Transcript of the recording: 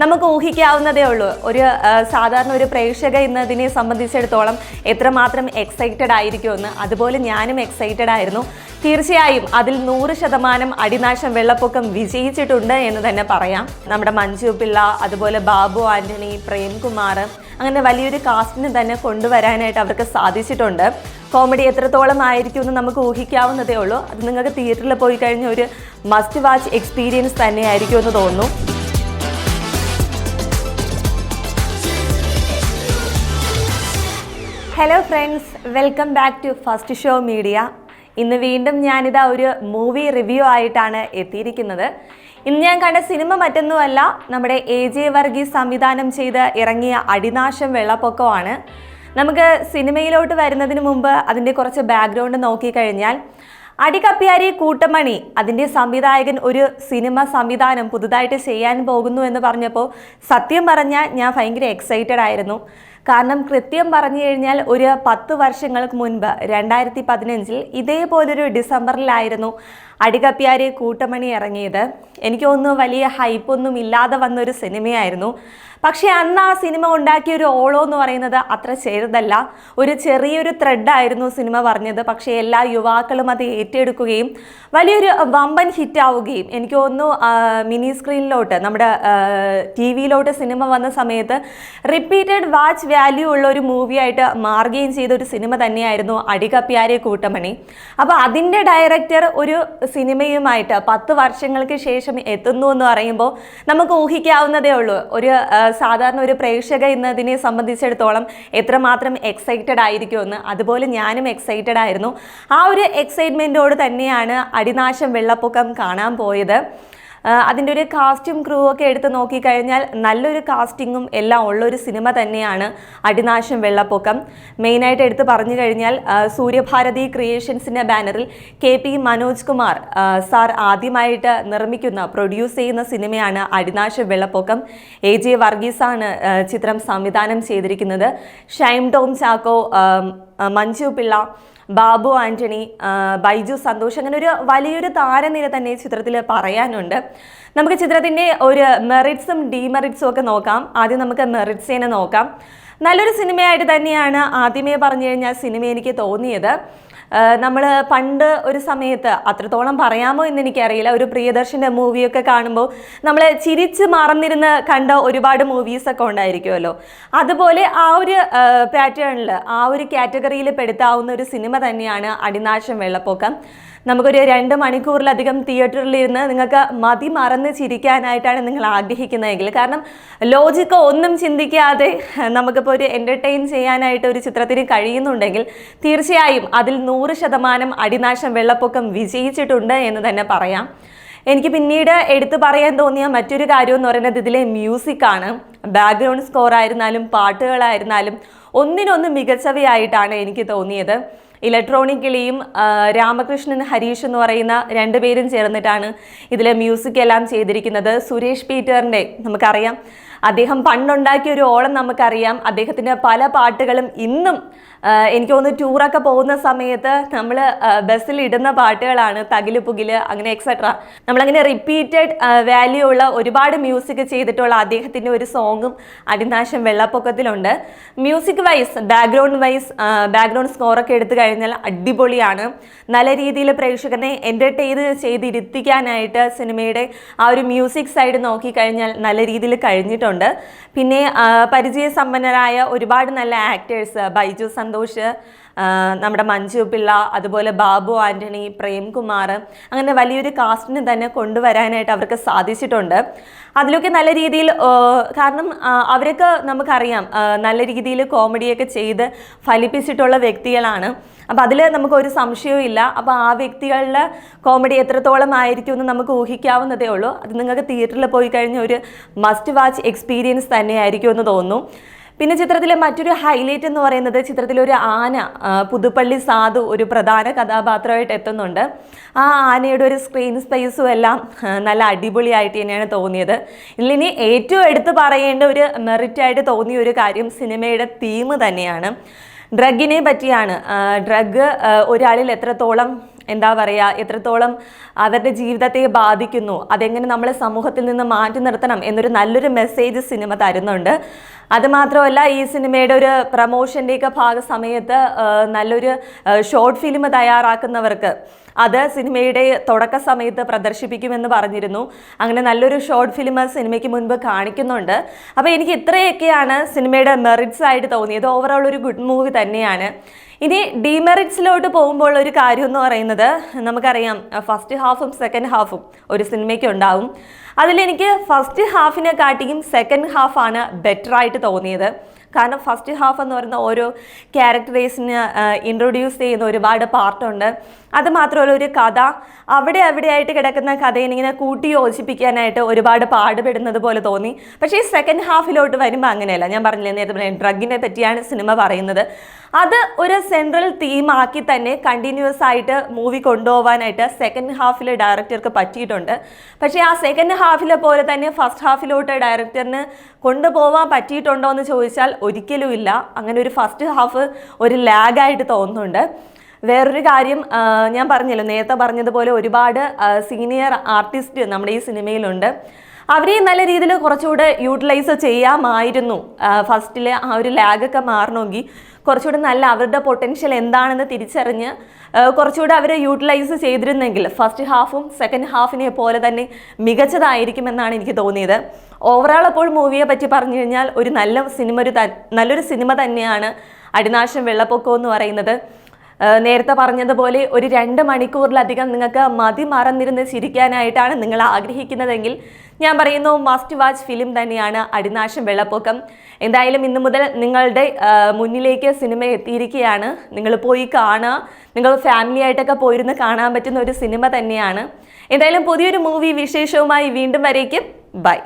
നമുക്ക് ഊഹിക്കാവുന്നതേ ഉള്ളൂ. സാധാരണ ഒരു പ്രേക്ഷക എന്നതിനെ സംബന്ധിച്ചിടത്തോളം എത്രമാത്രം എക്സൈറ്റഡ് ആയിരിക്കുമെന്ന്. അതുപോലെ ഞാനും എക്സൈറ്റഡ് ആയിരുന്നു. തീർച്ചയായും അതിൽ 100% അടിനാശം വെള്ളപ്പൊക്കം വിജയിച്ചിട്ടുണ്ട് എന്ന് തന്നെ പറയാം. നമ്മുടെ മഞ്ജു പിള്ള, അതുപോലെ ബാബു ആന്റണി, പ്രേംകുമാർ, അങ്ങനെ വലിയൊരു കാസ്റ്റിന് തന്നെ കൊണ്ടുവരാനായിട്ട് അവർക്ക് സാധിച്ചിട്ടുണ്ട്. കോമഡി എത്രത്തോളം ആയിരിക്കും എന്ന് നമുക്ക് ഊഹിക്കാവുന്നതേ ഉള്ളൂ. അത് നിങ്ങൾക്ക് തിയേറ്ററിൽ പോയി കഴിഞ്ഞ ഒരു മസ്റ്റ് വാച്ച് എക്സ്പീരിയൻസ് തന്നെ ആയിരിക്കും എന്ന് തോന്നുന്നു. Hello friends, welcome back to first show media. ഇന്ന് വീണ്ടും ഞാനിതാ ഒരു മൂവി റിവ്യൂ ആയിട്ടാണ് എത്തിയിരിക്കുന്നത്. ഇന്ന് ഞാൻ കണ്ട സിനിമ മറ്റൊന്നുമല്ല, നമ്മുടെ AJ വർഗീസ് സംവിധാനം ചെയ്ത് ഇറങ്ങിയ അടിനാശം വെള്ളപ്പൊക്കമാണ്. നമുക്ക് സിനിമയിലോട്ട് വരുന്നതിന് മുമ്പ് അതിൻ്റെ കുറച്ച് ബാക്ക്ഗ്രൗണ്ട് നോക്കിക്കഴിഞ്ഞാൽ, അടികപ്പിയാരി കൂട്ടമണി അതിൻ്റെ സംവിധായകൻ ഒരു സിനിമ സംവിധാനം പുതുതായിട്ട് ചെയ്യാൻ പോകുന്നു എന്ന് പറഞ്ഞപ്പോൾ സത്യം പറഞ്ഞാൽ ഞാൻ ഭയങ്കര എക്സൈറ്റഡ് ആയിരുന്നു. കാരണം കൃത്യം പറഞ്ഞു കഴിഞ്ഞാൽ ഒരു 10 വർഷങ്ങൾക്ക് മുൻപ് 2015 ഇതേപോലൊരു ഡിസംബറിലായിരുന്നു അടികപ്പിയാരി കൂട്ടമണി ഇറങ്ങിയത്. എനിക്ക് തോന്നുന്നു വലിയ ഹൈപ്പൊന്നും ഇല്ലാതെ വന്നൊരു സിനിമയായിരുന്നു. പക്ഷേ അന്ന് ആ സിനിമ ഉണ്ടാക്കിയ ഒരു ഓളോ എന്ന് പറയുന്നത് അത്ര ചെറുതല്ല. ഒരു ചെറിയൊരു ത്രെഡായിരുന്നു സിനിമ പറഞ്ഞത്. പക്ഷേ എല്ലാ യുവാക്കളും അത് ഏറ്റെടുക്കുകയും വലിയൊരു വമ്പൻ ഹിറ്റാവുകയും, എനിക്ക് തോന്നുന്നു മിനി സ്ക്രീനിലോട്ട്, നമ്മുടെ TV-യിലോട്ട് സിനിമ വന്ന സമയത്ത് റിപ്പീറ്റഡ് വാച്ച് വാല്യൂ ഉള്ള ഒരു മൂവിയായിട്ട് മാറുകയും ചെയ്ത ഒരു സിനിമ തന്നെയായിരുന്നു അടികപ്പിയാരി കൂട്ടമണി. അപ്പോൾ അതിൻ്റെ ഡയറക്ടർ ഒരു സിനിമയുമായിട്ട് 10 വർഷങ്ങൾക്ക് ശേഷം എത്തുന്നു എന്ന് പറയുമ്പോൾ നമുക്ക് ഊഹിക്കാവുന്നതേ ഉള്ളൂ. സാധാരണ ഒരു പ്രേക്ഷക എന്നതിനെ സംബന്ധിച്ചിടത്തോളം എത്രമാത്രം എക്സൈറ്റഡ് ആയിരിക്കുമെന്ന്. അതുപോലെ ഞാനും എക്സൈറ്റഡ് ആയിരുന്നു. ആ ഒരു എക്സൈറ്റ്മെൻറ്റോട് തന്നെയാണ് അടിനാശം വെള്ളപ്പൊക്കം കാണാൻ പോയത്. അതിൻ്റെ ഒരു കാസ്റ്റും ക്രൂ ഒക്കെ എടുത്ത് നോക്കിക്കഴിഞ്ഞാൽ നല്ലൊരു കാസ്റ്റിങ്ങും എല്ലാം ഉള്ളൊരു സിനിമ തന്നെയാണ് അടിനാശം വെള്ളപ്പൊക്കം. മെയിനായിട്ട് എടുത്ത് പറഞ്ഞു കഴിഞ്ഞാൽ സൂര്യഭാരതി ക്രിയേഷൻസിൻ്റെ ബാനറിൽ KP മനോജ് കുമാർ സാർ ആദ്യമായിട്ട് നിർമ്മിക്കുന്ന, പ്രൊഡ്യൂസ് ചെയ്യുന്ന സിനിമയാണ് അടിനാശം വെള്ളപ്പൊക്കം. AJ വർഗീസാണ് ചിത്രം സംവിധാനം ചെയ്തിരിക്കുന്നത്. ഷൈം ടോം ചാക്കോ, മഞ്ജു പിള്ള, ബാബു ആന്റണി, ബൈജു സന്തോഷ്, അങ്ങനെ ഒരു വലിയൊരു താരനിര തന്നെ ചിത്രത്തിൽ പറയാനുണ്ട്. നമുക്ക് ചിത്രത്തിൻ്റെ ഒരു മെറിറ്റ്സും ഡീമെറിറ്റ്സും ഒക്കെ നോക്കാം. ആദ്യം നമുക്ക് മെറിറ്റ്സിനെ നോക്കാം. നല്ലൊരു സിനിമയായിട്ട് തന്നെയാണ് ആദ്യമേ പറഞ്ഞു കഴിഞ്ഞാൽ സിനിമ എനിക്ക് തോന്നിയത്. നമ്മൾ പണ്ട് ഒരു സമയത്ത്, അത്രത്തോളം പറയാമോ എന്ന് എനിക്കറിയില്ല, ഒരു പ്രിയദർശൻ്റെ മൂവിയൊക്കെ കാണുമ്പോൾ നമ്മൾ ചിരിച്ച് മറന്നിരുന്ന് കണ്ട ഒരുപാട് മൂവീസൊക്കെ ഉണ്ടായിരിക്കുമല്ലോ. അതുപോലെ ആ ഒരു പാറ്റേണിൽ, ആ ഒരു കാറ്റഗറിയിൽ പെടുത്താവുന്ന ഒരു സിനിമ തന്നെയാണ് അടിനാശം വെള്ളപ്പൊക്കം. നമുക്കൊരു 2 മണിക്കൂറിലധികം തിയേറ്ററിലിരുന്ന് നിങ്ങൾക്ക് മതി മറന്ന് ചിരിക്കാനായിട്ടാണ് നിങ്ങൾ ആഗ്രഹിക്കുന്നതെങ്കിൽ, കാരണം ലോജിക്ക് ഒന്നും ചിന്തിക്കാതെ നമുക്കിപ്പോൾ ഒരു എൻ്റർടൈൻ ചെയ്യാനായിട്ട് ഒരു ചിത്രത്തിന് കഴിയുന്നുണ്ടെങ്കിൽ തീർച്ചയായും അതിൽ 100% അടിനാശം വെള്ളപ്പൊക്കം വിജയിച്ചിട്ടുണ്ട് എന്ന് തന്നെ പറയാം. എനിക്ക് പിന്നീട് എടുത്തു പറയാൻ തോന്നിയ മറ്റൊരു കാര്യം എന്ന് പറയുന്നത് ഇതിലെ മ്യൂസിക്കാണ്. ബാക്ക്ഗ്രൗണ്ട് സ്കോർ ആയിരുന്നാലും പാട്ടുകളായിരുന്നാലും ഒന്നിനൊന്ന് മികച്ചവയായിട്ടാണ് എനിക്ക് തോന്നിയത്. ഇലക്ട്രോണിക്കലിയും രാമകൃഷ്ണൻ ഹരീഷ് എന്ന് പറയുന്ന 2 പേരും ചേർന്നിട്ടാണ് ഇതിലെ മ്യൂസിക് എല്ലാം ചെയ്തിരിക്കുന്നത്. സുരേഷ് പീറ്ററിൻ്റെ നമുക്കറിയാം, അദ്ദേഹം പണ്ടുണ്ടാക്കിയ ഒരു ഓളം നമുക്കറിയാം. അദ്ദേഹത്തിൻ്റെ പല പാട്ടുകളും ഇന്നും എനിക്ക് തോന്നുന്നു ടൂറൊക്കെ പോകുന്ന സമയത്ത് നമ്മൾ ബസ്സിൽ ഇടുന്ന പാട്ടുകളാണ്. തകില് പുകില്, അങ്ങനെ എക്സെട്ര. നമ്മളങ്ങനെ റിപ്പീറ്റഡ് വാല്യൂ ഉള്ള ഒരുപാട് മ്യൂസിക് ചെയ്തിട്ടുള്ള അദ്ദേഹത്തിൻ്റെ ഒരു സോങ്ങും അടിനാശം വെള്ളപ്പൊക്കത്തിലുണ്ട്. മ്യൂസിക് വൈസ്, ബാക്ക്ഗ്രൗണ്ട് സ്കോറൊക്കെ എടുത്തു കഴിഞ്ഞാൽ അടിപൊളിയാണ്. നല്ല രീതിയിൽ പ്രേക്ഷകനെ എൻ്റർടൈൻ ചെയ്തിരുത്തിക്കാനായിട്ട് സിനിമയുടെ ആ ഒരു മ്യൂസിക് സൈഡ് നോക്കിക്കഴിഞ്ഞാൽ നല്ല രീതിയിൽ കഴിഞ്ഞിട്ടുണ്ട്. പിന്നെ പരിചയസമ്പന്നരായ ഒരുപാട് നല്ല ആക്ടേഴ്സ്, ബൈജു സന്തോഷ്, നമ്മുടെ മഞ്ജു പിള്ള, അതുപോലെ ബാബു ആന്റണി, പ്രേംകുമാർ, അങ്ങനെ വലിയൊരു കാസ്റ്റിന് തന്നെ കൊണ്ടുവരാനായിട്ട് അവർക്ക് സാധിച്ചിട്ടുണ്ട്. അതിലൊക്കെ നല്ല രീതിയിൽ, കാരണം അവരൊക്കെ നമുക്കറിയാം നല്ല രീതിയിൽ കോമഡിയൊക്കെ ചെയ്ത് ഫലിപ്പിച്ചിട്ടുള്ള വ്യക്തികളാണ്. അപ്പോൾ അതിൽ നമുക്കൊരു സംശയവും ഇല്ല. അപ്പോൾ ആ വ്യക്തികളുടെ കോമഡി എത്രത്തോളം ആയിരിക്കും എന്ന് നമുക്ക് ഊഹിക്കാവുന്നതേ ഉള്ളൂ. അത് നിങ്ങൾക്ക് തിയേറ്ററിൽ പോയി കഴിഞ്ഞ ഒരു മസ്റ്റ് വാച്ച് എക്സ്പീരിയൻസ് തന്നെയായിരിക്കും എന്ന് തോന്നുന്നു. പിന്നെ ചിത്രത്തിലെ മറ്റൊരു ഹൈലൈറ്റ് എന്ന് പറയുന്നത്, ചിത്രത്തിലൊരു ആന, പുതുപ്പള്ളി സാധു ഒരു പ്രധാന കഥാപാത്രമായിട്ട് എത്തുന്നുണ്ട്. ആ ആനയുടെ ഒരു സ്ക്രീൻ സ്പേസും എല്ലാം നല്ല അടിപൊളിയായിട്ട് തന്നെയാണ് തോന്നിയത്. ഇതിലിനി ഏറ്റവും എടുത്ത് പറയേണ്ട ഒരു മെറിറ്റായിട്ട് തോന്നിയ ഒരു കാര്യം സിനിമയുടെ തീം തന്നെയാണ്. ഡ്രഗിനെ പറ്റിയാണ്. ഡ്രഗ് ഒരാളിൽ എത്രത്തോളം എന്താ പറയുക, എത്രത്തോളം അവരുടെ ജീവിതത്തെ ബാധിക്കുന്നു, അതെങ്ങനെ നമ്മളെ സമൂഹത്തിൽ നിന്ന് മാറ്റി നിർത്തണം എന്നൊരു നല്ലൊരു മെസ്സേജ് സിനിമ തരുന്നുണ്ട്. അതുമാത്രമല്ല, ഈ സിനിമയുടെ ഒരു പ്രമോഷൻ്റെയൊക്കെ സമയത്ത് നല്ലൊരു ഷോർട്ട് ഫിലിം തയ്യാറാക്കുന്നവർക്ക് അത് സിനിമയുടെ തുടക്ക സമയത്ത് പ്രദർശിപ്പിക്കുമെന്ന് പറഞ്ഞിരുന്നു. അങ്ങനെ നല്ലൊരു ഷോർട്ട് ഫിലിം സിനിമയ്ക്ക് മുൻപ് കാണിക്കുന്നുണ്ട്. അപ്പോൾ എനിക്ക് ഇത്രയൊക്കെയാണ് സിനിമയുടെ മെറിറ്റ്സ് ആയിട്ട് തോന്നിയത്. ഓവറോൾ ഒരു ഗുഡ് മൂവി തന്നെയാണ്. ഇനി ഡിമെറിറ്റ്സിലോട്ട് പോകുമ്പോൾ ഒരു കാര്യം എന്ന് പറയുന്നത്, നമുക്കറിയാം ഫസ്റ്റ് ഹാഫും സെക്കൻഡ് ഹാഫും ഒരു സിനിമയ്ക്ക് ഉണ്ടാവും. അതിലെനിക്ക് ഫസ്റ്റ് ഹാഫിനെ കാട്ടിയും സെക്കൻഡ് ഹാഫാണ് ബെറ്റർ ആയിട്ട് തോന്നിയത്. കാരണം ഫസ്റ്റ് ഹാഫ് എന്ന് പറയുന്ന ഓരോ ക്യാരക്ടേഴ്സിന് ഇൻട്രൊഡ്യൂസ് ചെയ്യുന്ന ഒരുപാട് പാർട്ടുണ്ട്. അതുമാത്രമല്ല, ഒരു കഥ അവിടെയായിട്ട് കിടക്കുന്ന കഥയെ ഇങ്ങനെ കൂട്ടി യോജിപ്പിക്കാനായിട്ട് ഒരുപാട് പാടുപെടുന്നത് പോലെ തോന്നി. പക്ഷേ ഈ സെക്കൻഡ് ഹാഫിലോട്ട് വരുമ്പോൾ അങ്ങനെയല്ല. ഞാൻ പറഞ്ഞില്ലേ, നേരത്തെ ഡ്രഗിനെ പറ്റിയാണ് സിനിമ പറയുന്നത്. അത് ഒരു സെൻട്രൽ തീമാക്കി തന്നെ കണ്ടിന്യൂസ് ആയിട്ട് മൂവി കൊണ്ടുപോകാനായിട്ട് സെക്കൻഡ് ഹാഫിൽ ഡയറക്ടർക്ക് പറ്റിയിട്ടുണ്ട്. പക്ഷേ ആ സെക്കൻഡ് ഹാഫിലെ പോലെ തന്നെ ഫസ്റ്റ് ഹാഫിലോട്ട് ഡയറക്ടറിന് കൊണ്ടുപോകാൻ പറ്റിയിട്ടുണ്ടോ എന്ന് ചോദിച്ചാൽ ഒരിക്കലും ഇല്ല. അങ്ങനെ ഒരു ഫസ്റ്റ് ഹാഫ് ഒരു ലാഗായിട്ട് തോന്നുന്നുണ്ട്. വേറൊരു കാര്യം, ഞാൻ പറഞ്ഞല്ലോ, നേരത്തെ പറഞ്ഞതുപോലെ ഒരുപാട് സീനിയർ ആർട്ടിസ്റ്റ് നമ്മുടെ ഈ സിനിമയിലുണ്ട്. അവരെയും നല്ല രീതിയിൽ കുറച്ചുകൂടെ യൂട്ടിലൈസ് ചെയ്യാമായിരുന്നു. ഫസ്റ്റിലെ ആ ഒരു ലാഗൊക്കെ മാറണമെങ്കിൽ കുറച്ചുകൂടെ നല്ല അവരുടെ പൊട്ടൻഷ്യൽ എന്താണെന്ന് തിരിച്ചറിഞ്ഞ് കുറച്ചുകൂടെ അവർ യൂട്ടിലൈസ് ചെയ്തിരുന്നെങ്കിൽ ഫസ്റ്റ് ഹാഫും സെക്കൻഡ് ഹാഫിനെ പോലെ തന്നെ മികച്ചതായിരിക്കുമെന്നാണ് എനിക്ക് തോന്നിയത്. ഓവറോൾ അപ്പോൾ മൂവിയെ പറ്റി പറഞ്ഞു കഴിഞ്ഞാൽ ഒരു നല്ലൊരു സിനിമ തന്നെയാണ് അടിനാശം വെള്ളപ്പൊക്കം എന്ന് പറയുന്നത്. നേരത്തെ പറഞ്ഞതുപോലെ ഒരു 2 മണിക്കൂറിലധികം നിങ്ങൾക്ക് മറന്നിരുന്ന് ചിരിക്കാനായിട്ടാണ് നിങ്ങൾ ആഗ്രഹിക്കുന്നതെങ്കിൽ ഞാൻ പറയുന്നു, മസ്റ്റ് വാച്ച് ഫിലിം തന്നെയാണ് അടിനാശം വെള്ളപ്പൊക്കം. എന്തായാലും ഇന്നു മുതൽ നിങ്ങളുടെ മുന്നിലേക്ക് സിനിമ എത്തിയിരിക്കുകയാണ്. നിങ്ങൾ പോയി കാണുക. നിങ്ങൾ ഫാമിലി ആയിട്ടൊക്കെ പോയിരുന്ന് കാണാൻ പറ്റുന്ന ഒരു സിനിമ തന്നെയാണ്. എന്തായാലും പുതിയൊരു മൂവി വിശേഷവുമായി വീണ്ടും വരേക്കും. ബൈ.